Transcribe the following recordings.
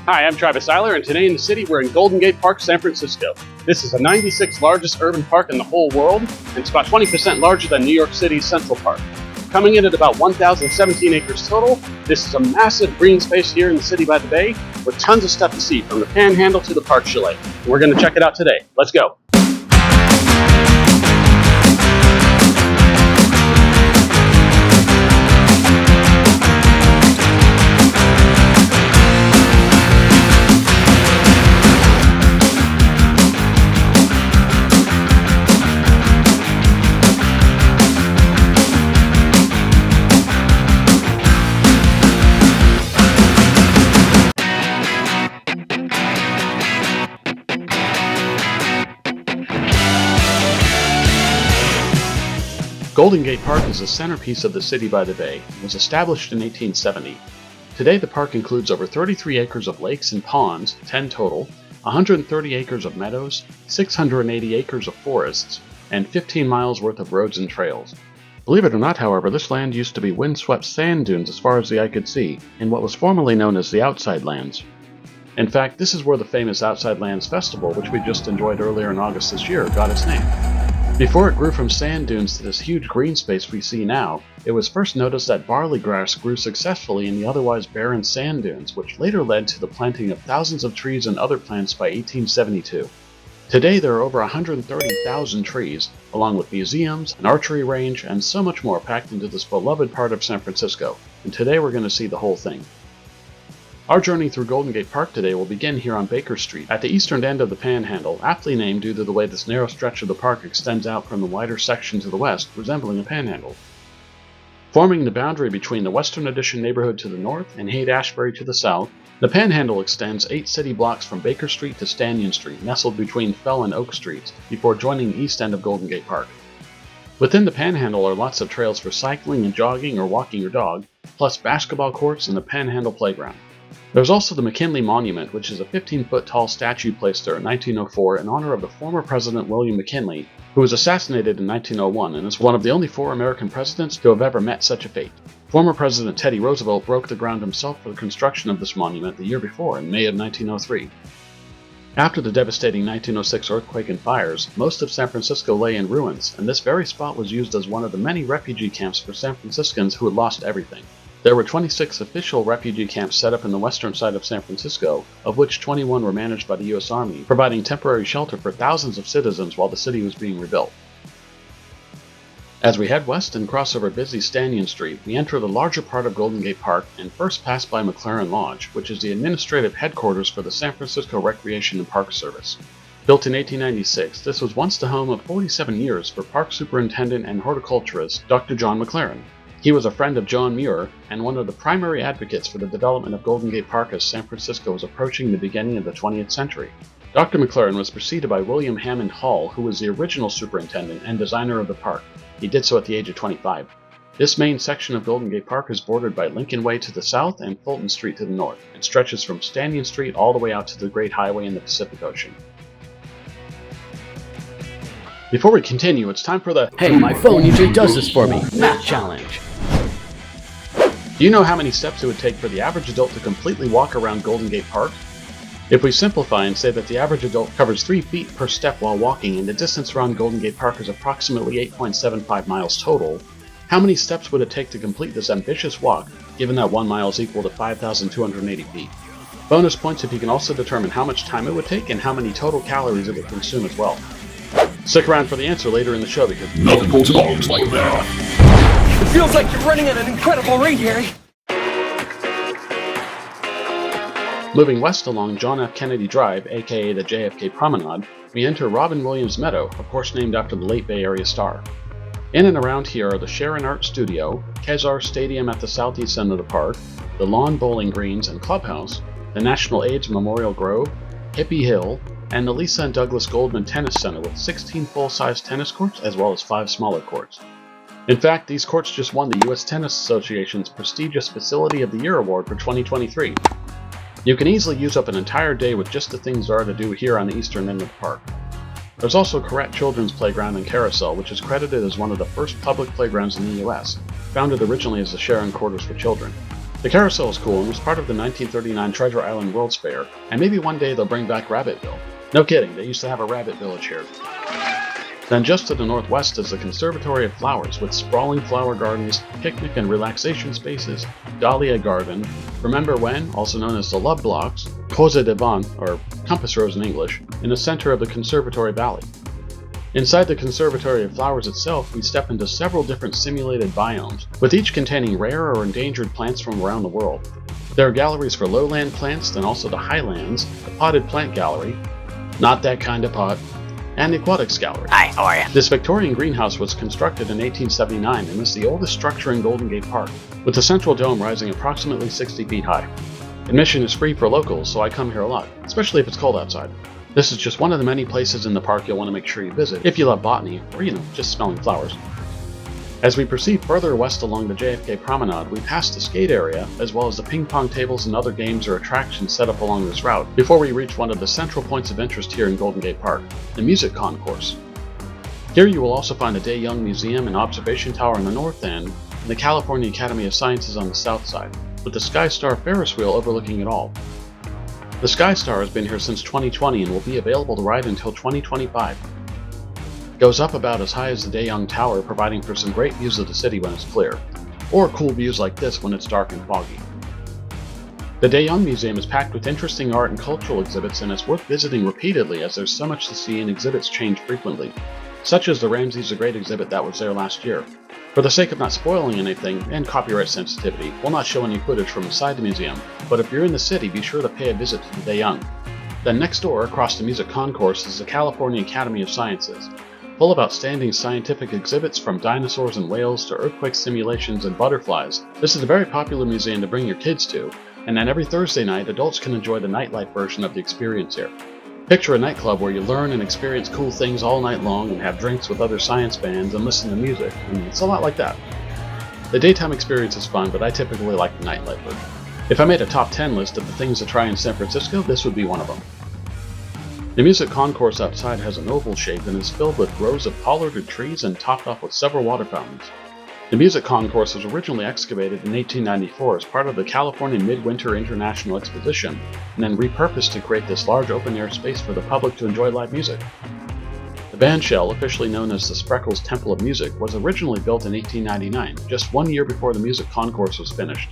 Hi, I'm Travis Eiler, and today in the city we're in Golden Gate Park, San Francisco. This is the 96th largest urban park in the whole world, and it's about 20% larger than New York City's Central Park. Coming in at about 1,017 acres total, this is a massive green space here in the city by the bay, with tons of stuff to see from the Panhandle to the Park Chalet. And we're going to check it out today. Let's go. Golden Gate Park is the centerpiece of the city by the bay and was established in 1870. Today the park includes over 33 acres of lakes and ponds, 10 total, 130 acres of meadows, 680 acres of forests, and 15 miles worth of roads and trails. Believe it or not, however, this land used to be windswept sand dunes as far as the eye could see, in what was formerly known as the Outside Lands. In fact, this is where the famous Outside Lands Festival, which we just enjoyed earlier in August this year, got its name. Before it grew from sand dunes to this huge green space we see now, it was first noticed that barley grass grew successfully in the otherwise barren sand dunes, which later led to the planting of thousands of trees and other plants by 1872. Today there are over 130,000 trees, along with museums, an archery range, and so much more packed into this beloved part of San Francisco, and today we're going to see the whole thing. Our journey through Golden Gate Park today will begin here on Baker Street, at the eastern end of the Panhandle, aptly named due to the way this narrow stretch of the park extends out from the wider section to the west, resembling a panhandle. Forming the boundary between the Western Addition neighborhood to the north and Haight-Ashbury to the south, the Panhandle extends 8 city blocks from Baker Street to Stanyan Street, nestled between Fell and Oak Streets, before joining the east end of Golden Gate Park. Within the Panhandle are lots of trails for cycling and jogging or walking your dog, plus basketball courts and the Panhandle Playground. There's also the McKinley Monument, which is a 15-foot tall statue placed there in 1904 in honor of the former President William McKinley, who was assassinated in 1901 and is one of the only 4 American presidents to have ever met such a fate. Former President Teddy Roosevelt broke the ground himself for the construction of this monument the year before, in May of 1903. After the devastating 1906 earthquake and fires, most of San Francisco lay in ruins, and this very spot was used as one of the many refugee camps for San Franciscans who had lost everything. There were 26 official refugee camps set up in the western side of San Francisco, of which 21 were managed by the U.S. Army, providing temporary shelter for thousands of citizens while the city was being rebuilt. As we head west and cross over busy Stanyan Street, we enter the larger part of Golden Gate Park and first pass by McLaren Lodge, which is the administrative headquarters for the San Francisco Recreation and Park Service. Built in 1896, this was once the home of 47 years for Park Superintendent and Horticulturist Dr. John McLaren. He was a friend of John Muir and one of the primary advocates for the development of Golden Gate Park as San Francisco was approaching the beginning of the 20th century. Dr. McLaren was preceded by William Hammond Hall, who was the original superintendent and designer of the park. He did so at the age of 25. This main section of Golden Gate Park is bordered by Lincoln Way to the south and Fulton Street to the north, and stretches from Stanyan Street all the way out to the Great Highway in the Pacific Ocean. Before we continue, it's time for the "Hey, my phone usually does this for me" math challenge. Do you know how many steps it would take for the average adult to completely walk around Golden Gate Park? If we simplify and say that the average adult covers 3 feet per step while walking and the distance around Golden Gate Park is approximately 8.75 miles total, how many steps would it take to complete this ambitious walk, given that 1 mile is equal to 5,280 feet? Bonus points if you can also determine how much time it would take and how many total calories it would consume as well. Stick around for the answer later in the show because nothing goes dogs like that. It feels like you're running at an incredible rate, Harry. Moving west along John F. Kennedy Drive, aka the JFK Promenade, we enter Robin Williams Meadow, a course named after the late Bay Area star. In and around here are the Sharon Art Studio, Kezar Stadium at the southeast end of the park, the Lawn Bowling Greens and Clubhouse, the National AIDS Memorial Grove, Hippie Hill, and the Lisa and Douglas Goldman Tennis Center with 16 full-size tennis courts as well as 5 smaller courts. In fact, these courts just won the U.S. Tennis Association's prestigious Facility of the Year award for 2023. You can easily use up an entire day with just the things there are to do here on the eastern end of the park. There's also Correct Children's Playground and Carousel, which is credited as one of the first public playgrounds in the U.S., founded originally as the Sharon Quarters for Children. The carousel is cool and was part of the 1939 Treasure Island World's Fair, and maybe one day they'll bring back Rabbitville. No kidding, they used to have a rabbit village here. Then just to the northwest is the Conservatory of Flowers, with sprawling flower gardens, picnic and relaxation spaces, Dahlia Garden, Remember When, also known as the Love Blocks, Cosa de Vent, or Compass Rose in English, in the center of the Conservatory Valley. Inside the Conservatory of Flowers itself, we step into several different simulated biomes, with each containing rare or endangered plants from around the world. There are galleries for lowland plants, then also the highlands, the potted plant gallery, not that kind of pot, and the aquatics gallery. Hi, how are you? This Victorian greenhouse was constructed in 1879 and is the oldest structure in Golden Gate Park, with the central dome rising approximately 60 feet high. Admission is free for locals, so I come here a lot, especially if it's cold outside. This is just one of the many places in the park you'll want to make sure you visit if you love botany, or just smelling flowers. As we proceed further west along the JFK Promenade, we pass the skate area, as well as the ping pong tables and other games or attractions set up along this route, before we reach one of the central points of interest here in Golden Gate Park, the Music Concourse. Here you will also find the deYoung Museum and Observation Tower on the north end, and the California Academy of Sciences on the south side, with the Skystar Ferris wheel overlooking it all. The Skystar has been here since 2020 and will be available to ride until 2025. It goes up about as high as the deYoung Tower, providing for some great views of the city when it's clear, or cool views like this when it's dark and foggy. The deYoung Museum is packed with interesting art and cultural exhibits, and it's worth visiting repeatedly as there's so much to see and exhibits change frequently, such as the Ramses the Great exhibit that was there last year. For the sake of not spoiling anything, and copyright sensitivity, we'll not show any footage from inside the museum, but if you're in the city, be sure to pay a visit to the deYoung. Then next door, across the Music Concourse, is the California Academy of Sciences, full of outstanding scientific exhibits from dinosaurs and whales to earthquake simulations and butterflies. This is a very popular museum to bring your kids to, and then every Thursday night, adults can enjoy the nightlife version of the experience here. Picture a nightclub where you learn and experience cool things all night long and have drinks with other science fans and listen to music, and it's a lot like that. The daytime experience is fun, but I typically like the nightlife version. If I made a top 10 list of the things to try in San Francisco, this would be one of them. The Music Concourse outside has an oval shape and is filled with rows of pollarded trees and topped off with several water fountains. The Music Concourse was originally excavated in 1894 as part of the California Midwinter International Exposition, and then repurposed to create this large open-air space for the public to enjoy live music. The band shell, officially known as the Spreckels Temple of Music, was originally built in 1899, just 1 year before the Music Concourse was finished.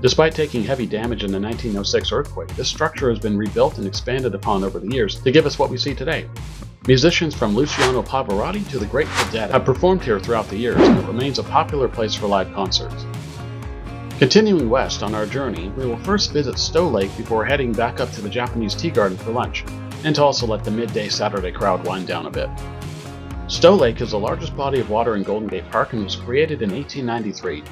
Despite taking heavy damage in the 1906 earthquake, this structure has been rebuilt and expanded upon over the years to give us what we see today. Musicians from Luciano Pavarotti to the Grateful Dead have performed here throughout the years, and it remains a popular place for live concerts. Continuing west on our journey, we will first visit Stow Lake before heading back up to the Japanese tea garden for lunch, and to also let the midday Saturday crowd wind down a bit. Stow Lake is the largest body of water in Golden Gate Park and was created in 1893.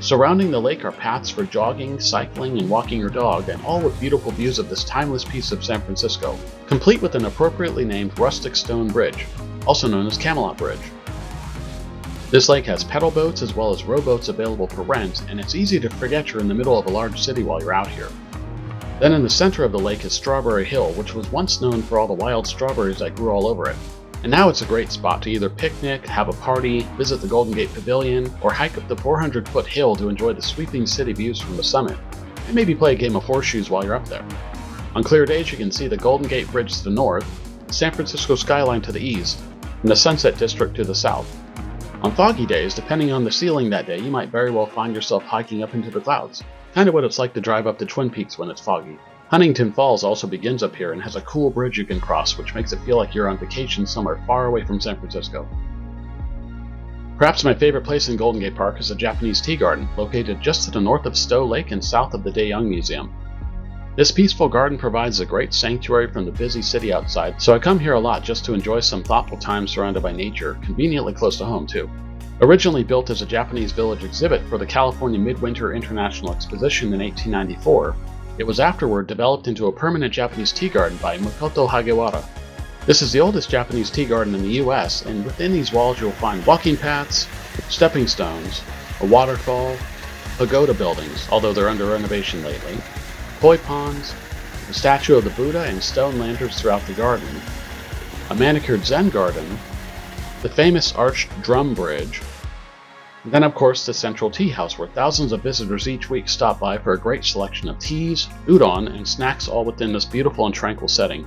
Surrounding the lake are paths for jogging, cycling, and walking your dog, and all with beautiful views of this timeless piece of San Francisco, complete with an appropriately named rustic stone bridge, also known as Camelot Bridge. This lake has pedal boats as well as rowboats available for rent, and it's easy to forget you're in the middle of a large city while you're out here. Then in the center of the lake is Strawberry Hill, which was once known for all the wild strawberries that grew all over it. And now it's a great spot to either picnic, have a party, visit the Golden Gate Pavilion, or hike up the 400-foot hill to enjoy the sweeping city views from the summit, and maybe play a game of horseshoes while you're up there. On clear days you can see the Golden Gate Bridge to the north, the San Francisco skyline to the east, and the Sunset District to the south. On foggy days, depending on the ceiling that day, you might very well find yourself hiking up into the clouds, kind of what it's like to drive up to Twin Peaks when it's foggy. Huntington Falls also begins up here and has a cool bridge you can cross, which makes it feel like you're on vacation somewhere far away from San Francisco. Perhaps my favorite place in Golden Gate Park is the Japanese Tea Garden, located just to the north of Stow Lake and south of the deYoung Museum. This peaceful garden provides a great sanctuary from the busy city outside, so I come here a lot just to enjoy some thoughtful time surrounded by nature, conveniently close to home too. Originally built as a Japanese village exhibit for the California Midwinter International Exposition in 1894, it was afterward developed into a permanent Japanese tea garden by Makoto Hagewara. This is the oldest Japanese tea garden in the US, and within these walls you'll find walking paths, stepping stones, a waterfall, pagoda buildings, although they're under renovation lately, koi ponds, a statue of the Buddha and stone lanterns throughout the garden, a manicured Zen garden, the famous arched drum bridge, Then, of course, the Central Tea House, where thousands of visitors each week stop by for a great selection of teas, udon, and snacks, all within this beautiful and tranquil setting.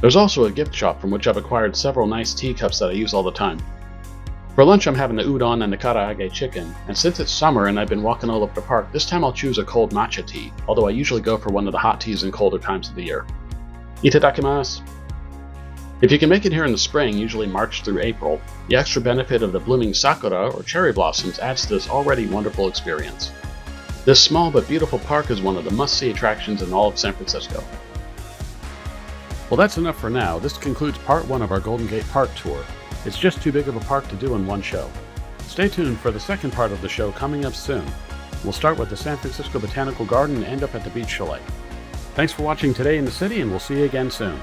There's also a gift shop from which I've acquired several nice teacups that I use all the time. For lunch, I'm having the udon and the karaage chicken, and since it's summer and I've been walking all over the park, this time I'll choose a cold matcha tea, although I usually go for one of the hot teas in colder times of the year. Itadakimasu! If you can make it here in the spring, usually March through April, the extra benefit of the blooming sakura or cherry blossoms adds to this already wonderful experience. This small but beautiful park is one of the must-see attractions in all of San Francisco. Well, that's enough for now. This concludes part 1 of our Golden Gate Park tour. It's just too big of a park to do in one show. Stay tuned for the second part of the show coming up soon. We'll start with the San Francisco Botanical Garden and end up at the Beach Chalet. Thanks for watching Today in the City, and we'll see you again soon.